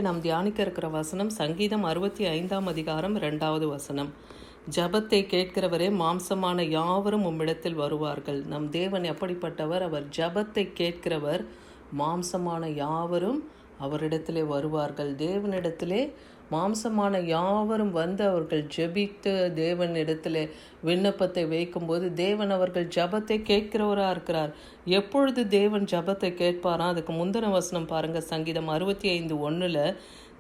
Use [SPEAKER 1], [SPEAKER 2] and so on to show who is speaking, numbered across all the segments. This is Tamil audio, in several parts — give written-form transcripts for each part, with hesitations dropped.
[SPEAKER 1] நாம் தியானிக்க இருக்கிற வசனம் சங்கீதம் 65ஆம் அதிகாரம் 2வது வசனம். ஜபத்தை கேட்கிறவரே, மாம்சமான யாவரும் உம்மிடத்தில் வருவார்கள். நம் தேவன் எப்படிப்பட்டவர்? அவர் ஜபத்தை கேட்கிறவர். மாம்சமான யாவரும் அவரிடத்திலே வருவார்கள். தேவனிடத்திலே மாம்சமான யாவரும் வந்து அவர்கள் ஜெபித்து தேவனிடத்திலே விண்ணப்பத்தை வைக்கும்போது தேவன் அவர்கள் ஜபத்தை கேட்கிறவராக இருக்கிறார். எப்பொழுது தேவன் ஜபத்தை கேட்பாரா? அதுக்கு முந்தின வசனம் பாருங்க, சங்கீதம் 65:1.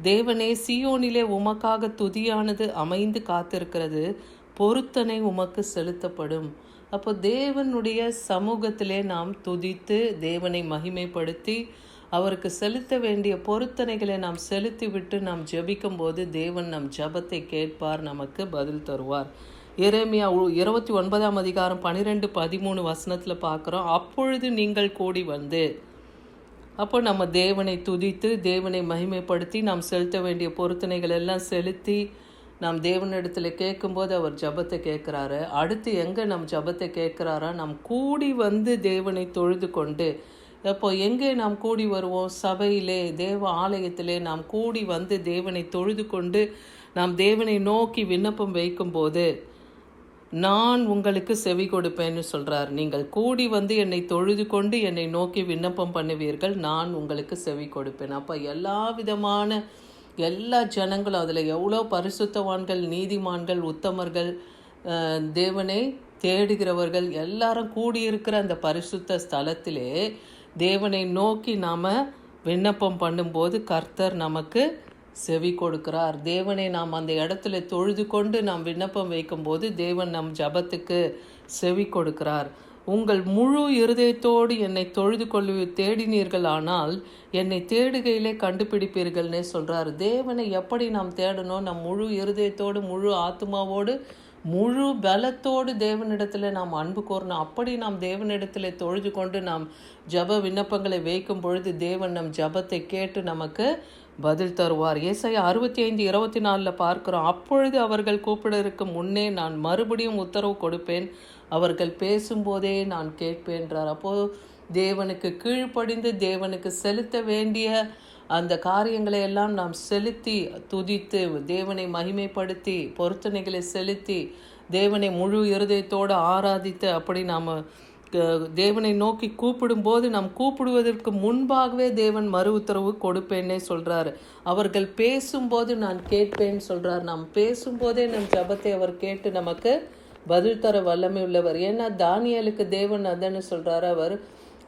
[SPEAKER 1] தேவனே, சீயோனிலே உமக்காக துதியானது அமைந்து காத்திருக்கிறது, பொருத்தனை உமக்கு செலுத்தப்படும். அப்போ தேவனுடைய சமூகத்திலே நாம் துதித்து தேவனை மகிமைப்படுத்தி அவருக்கு செலுத்த வேண்டிய பொருத்தனைகளை நாம் செலுத்திவிட்டு நாம் ஜெபிக்கும் போது தேவன் நம் ஜபத்தை கேட்பார், நமக்கு பதில் தருவார். எரேமியா 29ஆம் அதிகாரம் 12-13 வசனத்தில் பார்க்குறோம். அப்பொழுது நீங்கள் கூடி வந்து, அப்போ நம்ம தேவனை துதித்து தேவனை மகிமைப்படுத்தி நாம் செலுத்த வேண்டிய பொருத்தனைகள் எல்லாம் செலுத்தி நாம் தேவனிடத்தில் கேட்கும்போது அவர் ஜபத்தை கேட்குறாரு. அடுத்து எங்கே நம் ஜபத்தை கேட்குறாரா? நாம் கூடி வந்து தேவனை தொழுது கொண்டு. அப்போ எங்கே நாம் கூடி வருவோம்? சபையிலே, தேவ ஆலயத்திலே நாம் கூடி வந்து தேவனை தொழுது கொண்டு நாம் தேவனை நோக்கி விண்ணப்பம் வைக்கும்போது நான் உங்களுக்கு செவி கொடுப்பேன்னு சொல்கிறார். நீங்கள் கூடி வந்து என்னை தொழுது கொண்டு என்னை நோக்கி விண்ணப்பம் பண்ணுவீர்கள், நான் உங்களுக்கு செவி கொடுப்பேன். அப்போ எல்லா ஜனங்களும், அதில் எவ்வளோ பரிசுத்தவான்கள், நீதிமான்கள், உத்தமர்கள், தேவனை தேடுகிறவர்கள் எல்லாரும் கூடியிருக்கிற அந்த பரிசுத்த ஸ்தலத்திலே தேவனை நோக்கி நாம் விண்ணப்பம் பண்ணும்போது கர்த்தர் நமக்கு செவி கொடுக்கிறார். தேவனை நாம் அந்த இடத்துல தொழுது கொண்டு நாம் விண்ணப்பம் வைக்கும்போது தேவன் நம் ஜபத்துக்கு செவி கொடுக்கிறார். உங்கள் முழு இருதயத்தோடு என்னை தொழுது தேடினீர்கள், ஆனால் என்னை தேடுகையிலே கண்டுபிடிப்பீர்கள்னே சொல்கிறார். தேவனை எப்படி நாம் தேடணும்? நம் முழு இருதயத்தோடு, முழு ஆத்மாவோடு, முழு பலத்தோடு தேவனிடத்தில் நாம் அன்பு கோரணும். அப்படி நாம் தேவனிடத்தில் தொழுது கொண்டு நாம் ஜப விண்ணப்பங்களை வைக்கும் பொழுது தேவன் நம் ஜபத்தை கேட்டு நமக்கு பதில் தருவார். ஏசாயா 65:24 பார்க்கிறோம். அப்பொழுது அவர்கள் கூப்பிடருக்கு முன்னே நான் மறுபடியும் உத்தரவு கொடுப்பேன், அவர்கள் பேசும்போதே நான் கேட்பேன்றார். அப்போது தேவனுக்கு கீழ்ப்படிந்து தேவனுக்கு செலுத்த வேண்டிய அந்த காரியங்களை எல்லாம் நாம் செலுத்தி துதித்து தேவனை மகிமைப்படுத்தி பொருத்தனைகளை செலுத்தி தேவனை முழு இருதயத்தோடு ஆராதித்து அப்படி நாம் தேவனை நோக்கி கூப்பிடும்போது நாம் கூப்பிடுவதற்கு முன்பாகவே தேவன் மறு உத்தரவு கொடுப்பேன்னே சொல்கிறார். அவர்கள் பேசும்போது நான் கேட்பேன்னு சொல்கிறார். நாம் பேசும்போதே நம் ஜபத்தை அவர் கேட்டு நமக்கு பதில் தர வல்லமை உள்ளவர். ஏன்னா தானியேலுக்கு தேவன் அதன்னு சொல்கிறார்.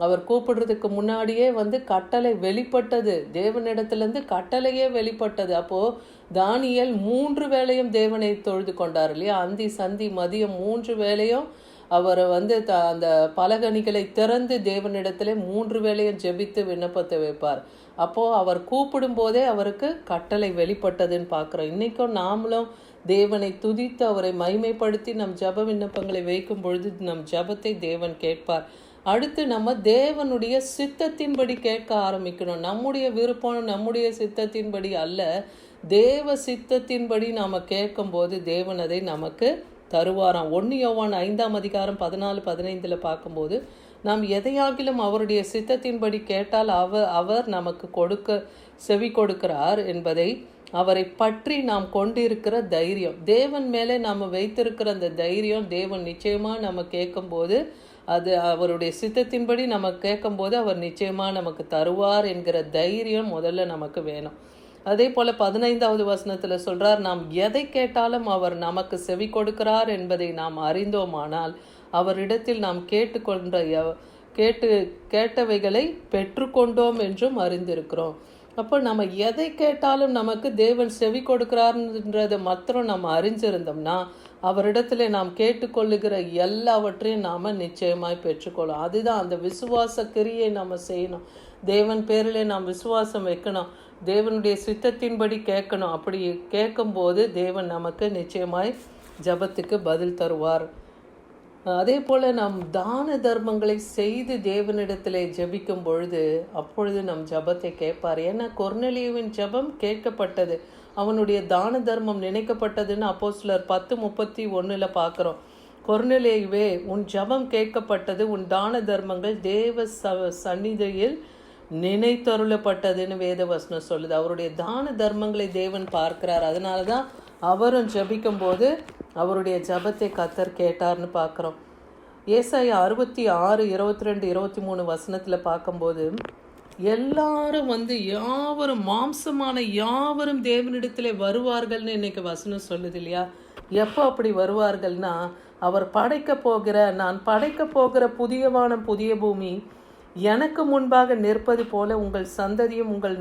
[SPEAKER 1] அவர் கூப்பிடுறதுக்கு முன்னாடியே வந்து கட்டளை வெளிப்பட்டது, தேவனிடத்துலேருந்து கட்டளையே வெளிப்பட்டது. அப்போது தானியேல் 3 வேளையும் தேவனை தொழுது கொண்டார் இல்லையா? அந்தி சந்தி மதியம் 3 வேளையும் அவர் வந்து அந்த பலகணிகளை திறந்து தேவனிடத்திலே 3 வேளையும் ஜெபித்து விண்ணப்பத்தை வைப்பார். அப்போது அவர் கூப்பிடும் போதே அவருக்கு கட்டளை வெளிப்பட்டதுன்னு பார்க்குறோம். இன்றைக்கும் நாமளும் தேவனை துதித்து அவரை மகிமைப்படுத்தி நம் ஜப விண்ணப்பங்களை வைக்கும் பொழுது நம் ஜபத்தை தேவன் கேட்பார். அடுத்து நம்ம தேவனுடைய சித்தத்தின்படி கேட்க ஆரம்பிக்கணும். நம்முடைய விருப்பம், நம்முடைய சித்தத்தின்படி அல்ல, தேவ சித்தத்தின்படி நாம் கேட்கும்போது தேவன் அதை நமக்கு தருவாராம். 1 யோவான் 5ஆம் அதிகாரம் 14-15 பார்க்கும்போது நாம் எதையாகிலும் அவருடைய சித்தத்தின்படி கேட்டால் அவர் நமக்கு செவி கொடுக்கிறார் என்பதை, அவரை பற்றி நாம் கொண்டிருக்கிற தைரியம், தேவன் மேலே நாம் வைத்திருக்கிற அந்த தைரியம், தேவன் நிச்சயமாக நம்ம கேட்கும்போது அது அவருடைய சித்தத்தின்படி நம்ம கேட்கும்போது அவர் நிச்சயமாக நமக்கு தருவார் என்கிற தைரியம் முதல்ல நமக்கு வேணும். அதே போல் 15வது வசனத்தில் சொல்கிறார், நாம் எதை கேட்டாலும் அவர் நமக்கு செவி கொடுக்கிறார் என்பதை நாம் அறிந்தோமானால் அவரிடத்தில் நாம் கேட்டவைகளை பெற்றுக்கொண்டோம் என்றும் அறிந்திருக்கிறோம். அப்போ நம்ம எதை கேட்டாலும் நமக்கு தேவன் செவி கொடுக்கிறார்ன்றதை மாத்திரம் நம்ம அறிஞ்சிருந்தோம்னா அவரிடத்துல நாம் கேட்டுக்கொள்ளுகிற எல்லாவற்றையும் நாம் நிச்சயமாய் பெற்றுக்கொள்ளும். அதுதான் அந்த விசுவாச கிரியை நம்ம செய்யணும். தேவன் பேரில் நாம் விசுவாசம் வைக்கணும், தேவனுடைய சித்தத்தின்படி கேட்கணும். அப்படி கேட்கும்போது தேவன் நமக்கு நிச்சயமாய் ஜபத்துக்கு பதில் தருவார். அதே போல் நாம் தான தர்மங்களை செய்து தேவனிடத்தில் ஜெபிக்கும் பொழுது அப்பொழுது நம் ஜபத்தை கேட்பார். ஏன்னா கொர்நேலியுவின் ஜபம் கேட்கப்பட்டது, அவனுடைய தான தர்மம் நினைக்கப்பட்டதுன்னு அப்போஸ்தலர் 10:31 பார்க்குறோம். கொர்நேலியுவே, உன் ஜபம் கேட்கப்பட்டது, உன் தான தர்மங்கள் தேவ சந்நிதியில் நினைத்தருளப்பட்டதுன்னு வேத வசனம் சொல்லுது. அவருடைய தான தர்மங்களை தேவன் பார்க்கிறார். அதனால தான் அவரும் ஜெபிக்கும் போது அவருடைய ஜெபத்தை கர்த்தர் கேட்டார்னு பார்க்குறோம். ஏசாயா 66, 22, 23 வசனத்தில் பார்க்கும்போது எல்லாரும் யாவரும் மாம்சமான யாவரும் தேவனிடத்தில் வருவார்கள்னு இன்னைக்கு வசனம் சொல்லுது இல்லையா? எப்போ அப்படி வருவார்கள்னா, அவர் நான் படைக்க போகிற புதிய வானம் புதிய பூமி எனக்கு முன்பாக நிற்பது போல உங்கள் சந்ததியும் உங்கள்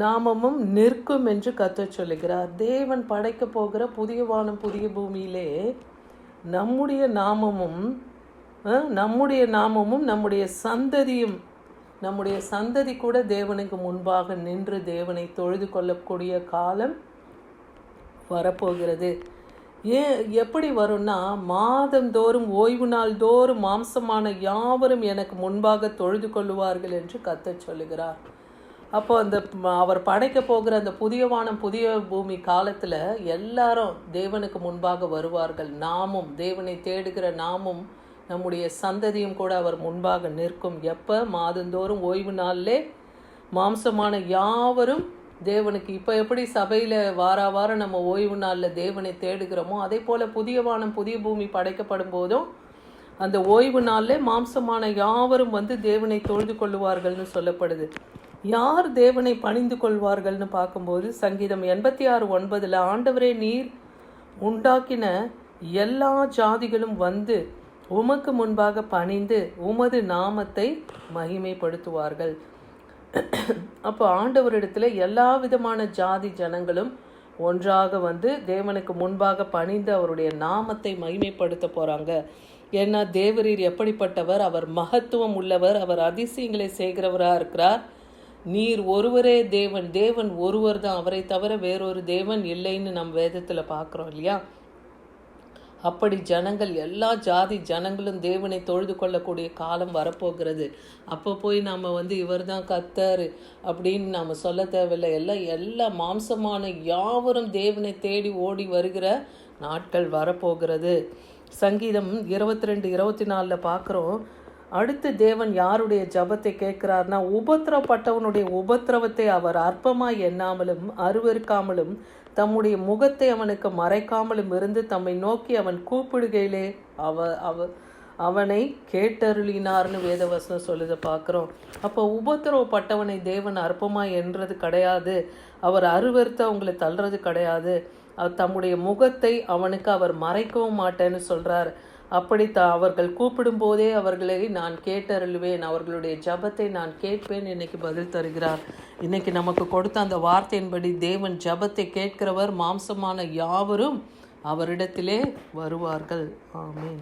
[SPEAKER 1] நாமமும் நிற்கும் என்று கர்த்தர் சொல்லுகிறார். தேவன் படைக்க போகிற புதிய வானம் புதிய பூமியிலே நம்முடைய நாமமும் நம்முடைய சந்ததி கூட தேவனுக்கு முன்பாக நின்று தேவனை தொழுது கொள்ளக்கூடிய காலம் வரப்போகிறது. எப்படி வரும்னா, மாதந்தோறும் ஓய்வு நாள் தோறும் மாம்சமான யாவரும் எனக்கு முன்பாக தொழுது கொள்ளுவார்கள் என்று கர்த்தர் சொல்லுகிறார். அப்போ அவர் படைக்க போகிற அந்த புதிய வானம் புதிய பூமி காலத்தில் எல்லாரும் தேவனுக்கு முன்பாக வருவார்கள். நாமும் தேவனை தேடுகிற நாமும் நம்முடைய சந்ததியும் கூட அவர் முன்பாக நிற்கும். எப்போ? மாதந்தோறும் ஓய்வு நாளிலே மாம்சமான யாவரும் தேவனுக்கு, இப்போ எப்படி சபையில் வாரம் நம்ம ஓய்வு நாளில் தேவனை தேடுகிறோமோ அதே போல் புதிய வானம் புதிய பூமி படைக்கப்படும் போதும் அந்த ஓய்வு நாளில் மாம்சமான யாவரும் தேவனை தொழுது கொள்ளுவார்கள்னு சொல்லப்படுது. யார் தேவனை பணிந்து கொள்வார்கள்னு பார்க்கும்போது சங்கீதம் 86:9 ஆண்டவரே, நீர் உண்டாக்கின எல்லா ஜாதிகளும் உமக்கு முன்பாக பணிந்து உமது நாமத்தை மகிமைப்படுத்துவார்கள். அப்போ ஆண்டவரிடத்தில் எல்லா விதமான ஜாதி ஜனங்களும் ஒன்றாக தேவனுக்கு முன்பாக பணிந்து அவருடைய நாமத்தை மகிமைப்படுத்த போகிறாங்க. ஏன்னா தேவரீர் எப்படிப்பட்டவர், அவர் மகத்துவம் உள்ளவர், அவர் அதிசயங்களை செய்கிறவராக இருக்கிறார். நீர் ஒருவரே தேவன் ஒருவர் தான், அவரை தவிர வேறொரு தேவன் இல்லைன்னு நம் வேதத்தில் பார்க்குறோம் இல்லையா? அப்படி ஜனங்கள், எல்லா ஜாதி ஜனங்களும் தேவனை தொழுது கொள்ளக்கூடிய காலம் வரப்போகிறது. அப்போ போய் நாம் இவர் தான் கர்த்தர் அப்படின்னு நாம் சொல்ல தேவையில்லை. எல்லா மாம்சமான யாவரும் தேவனை தேடி ஓடி வருகிற நாட்கள் வரப்போகிறது. சங்கீதம் 22-24 பார்க்குறோம். அடுத்து தேவன் யாருடைய ஜபத்தை கேட்கிறார்னா, உபத்திரப்பட்டவனுடைய உபத்திரவத்தை அவர் அற்பமாய் எண்ணாமலும் அருவருக்காமலும் தம்முடைய முகத்தை அவனுக்கு மறைக்காமலும் இருந்து தம்மை நோக்கி அவன் கூப்பிடுகையிலே அவனை கேட்டருளினார்னு வேதவசனம் சொல்லுதை பார்க்குறோம். அப்போ உபத்திரவப்பட்டவனை தேவன் அற்பமாய் என்றது கிடையாது, அவர் அருவருத்த அவங்களை தள்ளுறது கிடையாது. தம்முடைய முகத்தை அவனுக்கு அவர் மறைக்கவும் மாட்டேன்னு சொல்கிறார். அப்படி அவர்கள் கூப்பிடும் போதே அவர்களை நான் கேட்டருளுவேன், அவர்களுடைய ஜபத்தை நான் கேட்பேன் இன்னைக்கு பதில் தருகிறார். இன்னைக்கு நமக்கு கொடுத்த அந்த வார்த்தையின்படி தேவன் ஜபத்தை கேட்கிறவர். மாம்சமான யாவரும் அவரிடத்திலே வருவார்கள். ஆமென்.